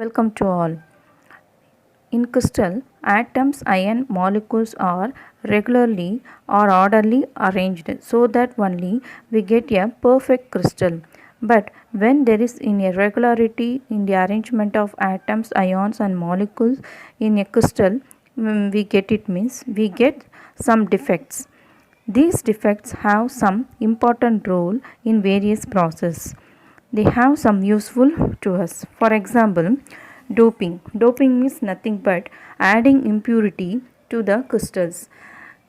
Welcome to all. In crystal, atoms, ion molecules are regularly or orderly arranged so that only we get a perfect crystal. But when there is an irregularity in the arrangement of atoms, ions and molecules in a crystal, we get it means we get some defects. These defects have some important role in various processes. They have some useful to us. For example, doping. Doping is nothing but adding impurity to the crystals.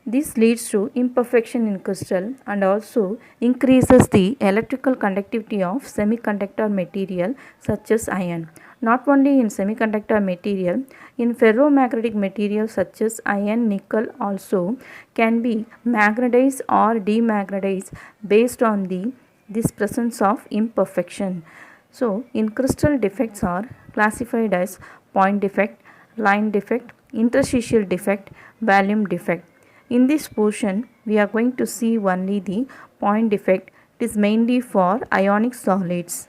This leads to imperfection in crystal and also increases the electrical conductivity of semiconductor material such as iron. Not only in semiconductor material, in ferromagnetic materials such as iron, nickel also can be magnetized or demagnetized based on this presence of imperfection. So, in crystal defects are classified as point defect, line defect, interstitial defect, volume defect. In this portion, we are going to see only the point defect. It is mainly for ionic solids.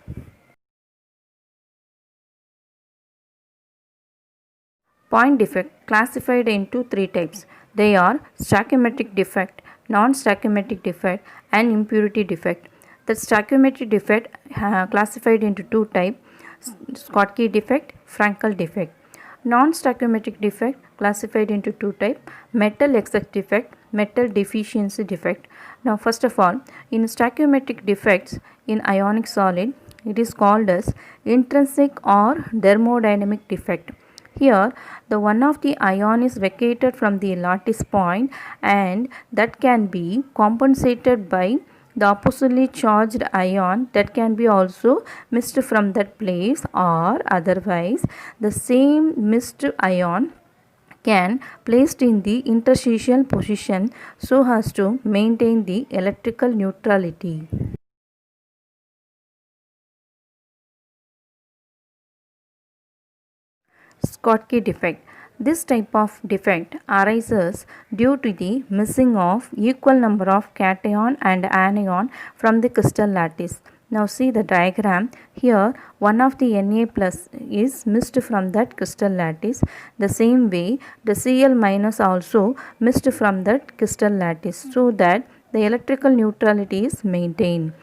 Point defect classified into three types. They are stoichiometric defect, non-stoichiometric defect and impurity defect. The stoichiometric defect classified into two types, Schottky defect, Frankel defect. Non-stoichiometric defect classified into two types, metal excess defect, metal deficiency defect. Now first of all, in stoichiometric defects in ionic solid, it is called as intrinsic or thermodynamic defect. Here, the one of the ion is vacated from the lattice point and that can be compensated by the oppositely charged ion that can be also missed from that place, or otherwise the same missed ion can placed in the interstitial position so as to maintain the electrical neutrality. Schottky defect. This type of defect arises due to the missing of equal number of cation and anion from the crystal lattice. Now see the diagram. Here one of the Na plus is missed from that crystal lattice. The same way the Cl minus also missed from that crystal lattice so that the electrical neutrality is maintained.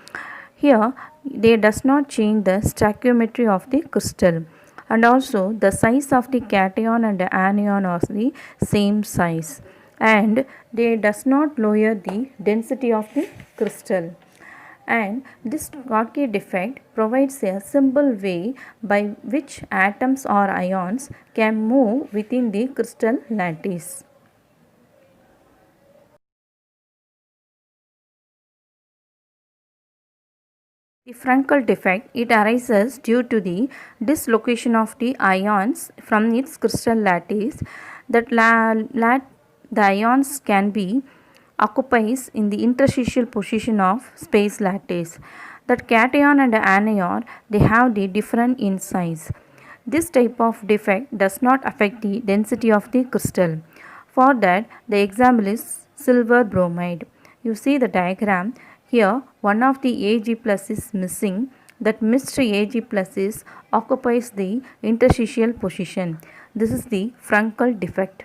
Here they does not change the stoichiometry of the crystal, and also the size of the cation and the anion are the same size, and they does not lower the density of the crystal. And this Schottky defect provides a simple way by which atoms or ions can move within the crystal lattice. The Frankel defect, it arises due to the dislocation of the ions from its crystal lattice. That the ions can be occupies in the interstitial position of space lattice. That cation and anion, they have the different in size. This type of defect does not affect the density of the crystal. For that, the example is silver bromide. You see the diagram. Here, one of the Ag plus is missing. That missed Ag plus is occupies the interstitial position. This is the Frankel defect.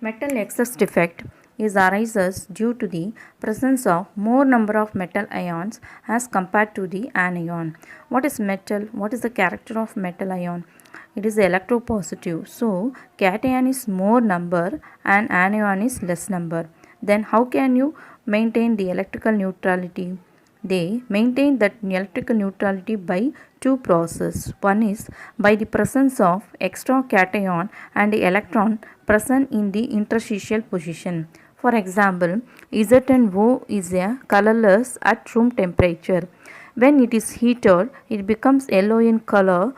Metal excess defect is arises due to the presence of more number of metal ions as compared to the anion. What is metal? What is the character of metal ion? It is electropositive. So, cation is more number and anion is less number. Then how can you maintain the electrical neutrality? They maintain that electrical neutrality by two processes. One is by the presence of extra cation and electron present in the interstitial position. For example, ZnO is a colorless at room temperature. When it is heated, it becomes yellow in color.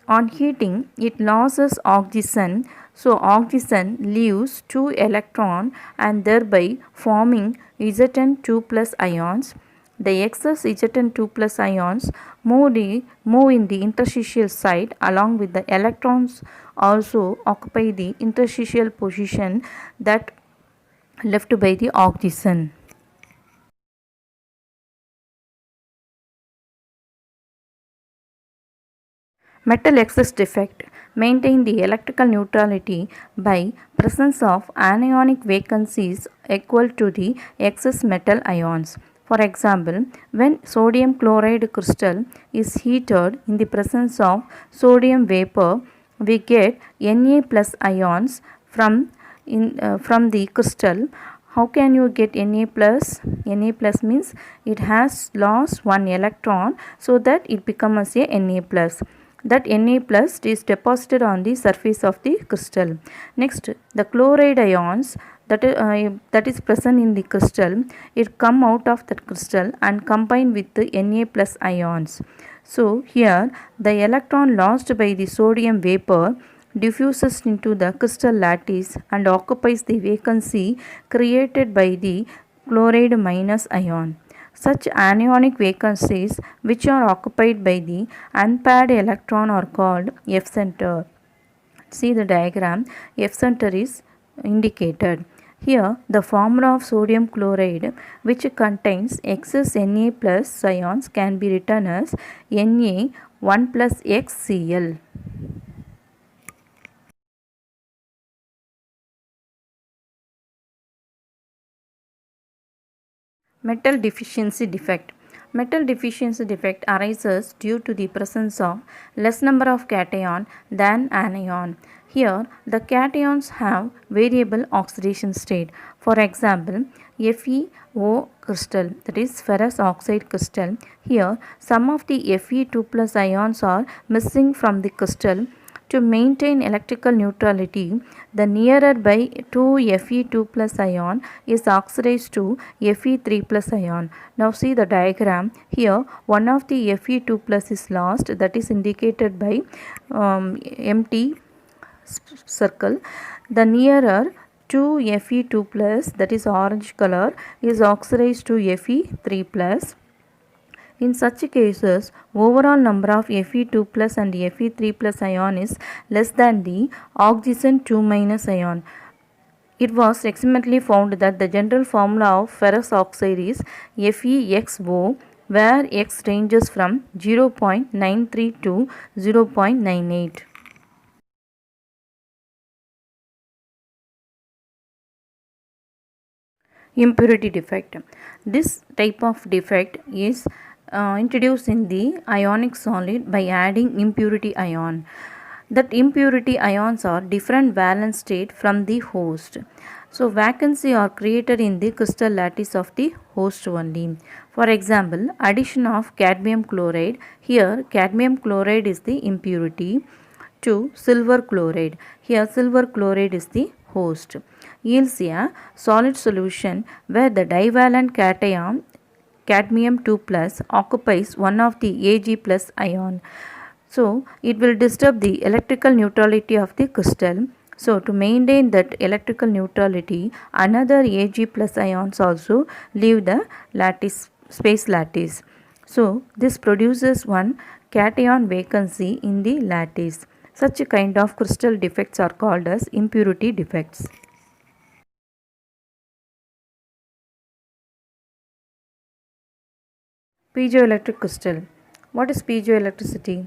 On heating, it loses oxygen, so oxygen leaves two electrons and thereby forming Zn2 plus ions. The excess Zn2 plus ions move in the interstitial side along with the electrons also occupy the interstitial position that left by the oxygen. Metal excess defect maintain the electrical neutrality by presence of anionic vacancies equal to the excess metal ions. For example, when sodium chloride crystal is heated in the presence of sodium vapor, we get Na plus ions from the crystal. How can you get Na plus? Na plus means it has lost one electron, so that it becomes a Na plus. That Na plus is deposited on the surface of the crystal. Next, the chloride ions that is present in the crystal, it come out of that crystal and combine with the Na plus ions. So here the electron lost by the sodium vapor diffuses into the crystal lattice and occupies the vacancy created by the chloride minus ion. Such anionic vacancies which are occupied by the unpaired electron are called F center. See the diagram, F center is indicated. Here the formula of sodium chloride, which contains excess Na plus ions, can be written as Na 1 plus XCl. Metal deficiency defect. Metal deficiency defect arises due to the presence of less number of cation than anion. Here, the cations have variable oxidation state. For example, FeO crystal, that is ferrous oxide crystal. Here, some of the Fe2 plus ions are missing from the crystal. To maintain electrical neutrality, the nearer by 2 Fe2 plus ion is oxidized to Fe3 plus ion. Now see the diagram. Here one of the Fe2 plus is lost, that is indicated by empty circle. The nearer 2 Fe2 plus, that is orange color, is oxidized to Fe3 plus. In such cases, overall number of Fe2 plus and Fe3 plus ion is less than the oxygen 2 minus ion. It was experimentally found that the general formula of ferrous oxide is FeXO, where X ranges from 0.93 to 0.98. Impurity defect. This type of defect is introduced in the ionic solid by adding impurity ion. That impurity ions are different valence state from the host. So vacancy are created in the crystal lattice of the host only. For example, addition of cadmium chloride. Here cadmium chloride is the impurity to silver chloride. Here silver chloride is the host. Yields a solid solution where the divalent cation cadmium 2 plus occupies one of the Ag plus ion. So it will disturb the electrical neutrality of the crystal. So to maintain that electrical neutrality, another Ag plus ions also leave the lattice, space lattice. So this produces one cation vacancy in the lattice. Such kind of crystal defects are called as impurity defects. Piezoelectric crystal. What is piezoelectricity?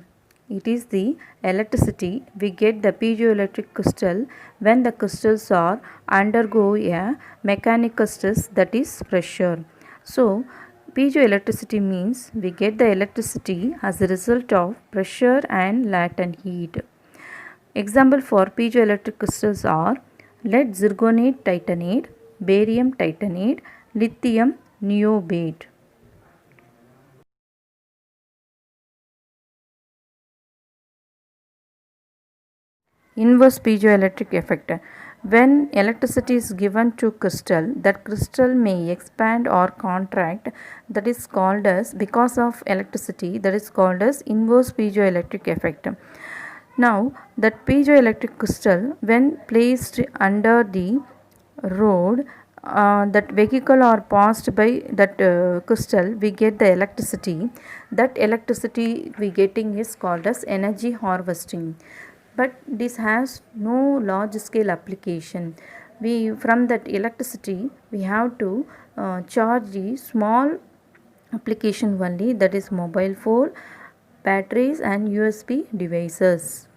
It is the electricity we get the piezoelectric crystal when the crystals are undergo a mechanical stress, that is pressure. So piezoelectricity means we get the electricity as a result of pressure and latent heat. Example for piezoelectric crystals are lead zirconate titanate, barium titanate, lithium niobate. Inverse piezoelectric effect. When electricity is given to crystal, that crystal may expand or contract, that is called as, because of electricity, that is called as inverse piezoelectric effect. Now that piezoelectric crystal, when placed under the road, that vehicle are passed by that crystal, we get the electricity. That electricity we getting is called as energy harvesting. But this has no large scale application. We, from that electricity, we have to charge the small application only, that is mobile phone batteries and USB devices.